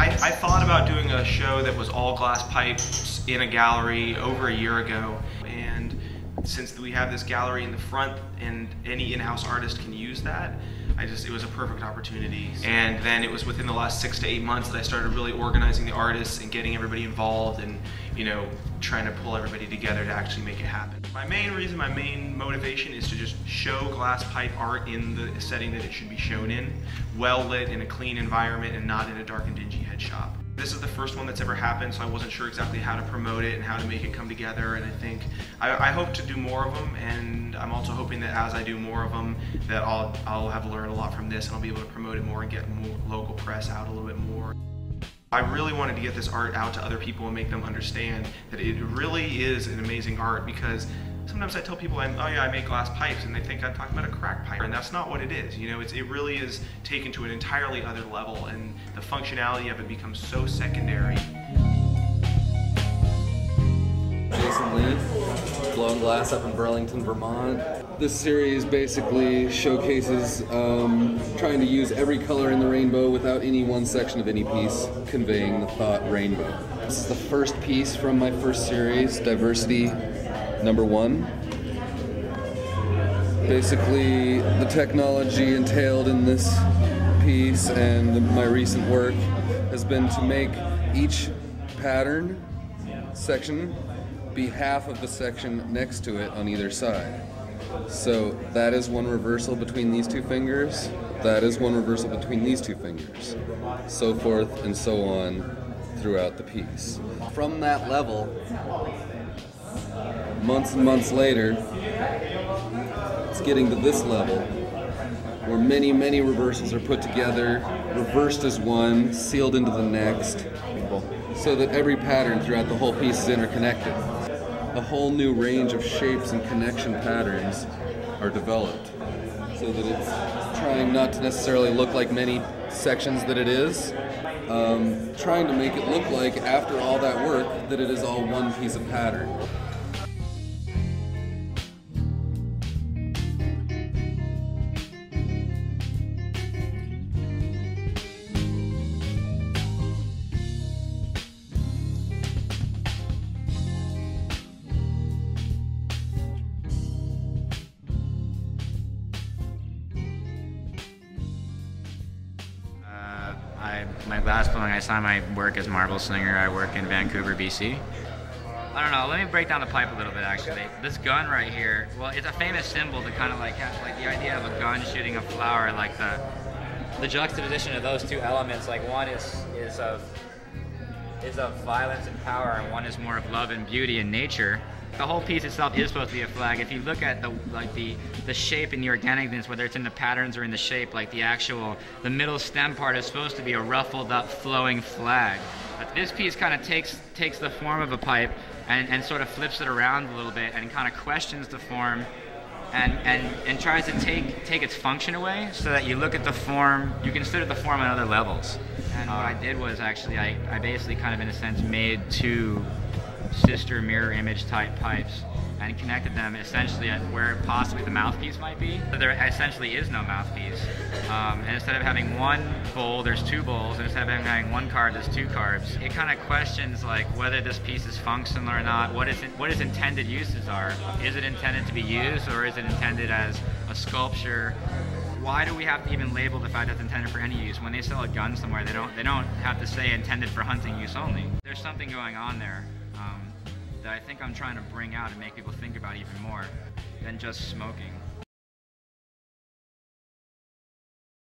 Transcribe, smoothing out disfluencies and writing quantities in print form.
I thought about doing a show that was all glass pipes in a gallery over a year ago, and since we have this gallery in the front and any in-house artist can use that, it was a perfect opportunity. And then it was within the last 6 to 8 months that I started really organizing the artists and getting everybody involved and, you know, trying to pull everybody together to actually make it happen. My main motivation is to just show glass pipe art in the setting that it should be shown in, well lit in a clean environment and not in a dark and dingy head shop. This is the first one that's ever happened, so I wasn't sure exactly how to promote it and how to make it come together, and I think I hope to do more of them, and I'm also hoping that as I do more of them that I'll have learned a lot from this and I'll be able to promote it more and get more local press out a little bit more. I really wanted to get this art out to other people and make them understand that it really is an amazing art, because sometimes I tell people, oh yeah, I make glass pipes, and they think I'm talking about a crack pipe, and that's not what it is. You know, it really is taken to an entirely other level, and the functionality of it becomes so secondary. Jason Lee, Blown Glass up in Burlington, Vermont. This series basically showcases trying to use every color in the rainbow without any one section of any piece conveying the thought rainbow. This is the first piece from my first series, Diversity #1. Basically, the technology entailed in this piece and my recent work has been to make each pattern section be half of the section next to it on either side. So that is one reversal between these two fingers, that is one reversal between these two fingers, so forth and so on throughout the piece. From that level, months and months later, it's getting to this level where many, many reversals are put together, reversed as one, sealed into the next, so that every pattern throughout the whole piece is interconnected. A whole new range of shapes and connection patterns are developed, so that it's trying not to necessarily look like many sections that it is, trying to make it look like, after all that work, that it is all one piece of pattern. My glass blowing, I saw my work as marble slinger. I work in Vancouver, BC. I don't know, let me break down the pipe a little bit actually. This gun right here, well, it's a famous symbol to kind of like have like the idea of a gun shooting a flower, like the juxtaposition of those two elements, like one is of violence and power, and one is more of love and beauty and nature. The whole piece itself is supposed to be a flag. If you look at the shape and the organicness, whether it's in the patterns or in the shape, like the middle stem part is supposed to be a ruffled up flowing flag. But this piece kind of takes the form of a pipe and sort of flips it around a little bit and kind of questions the form and tries to take its function away, so that you look at the form, you consider the form on other levels. And what I did was actually, I basically kind of in a sense made two sister mirror image type pipes and connected them essentially at where possibly the mouthpiece might be. There essentially is no mouthpiece. And instead of having one bowl, there's two bowls, and instead of having one carb, there's two carbs. It kind of questions like whether this piece is functional or not, what its intended uses are. Is it intended to be used, or is it intended as a sculpture? Why do we have to even label the fact that it's intended for any use? When they sell a gun somewhere, they don't have to say intended for hunting use only. There's something going on there that I think I'm trying to bring out and make people think about even more than just smoking.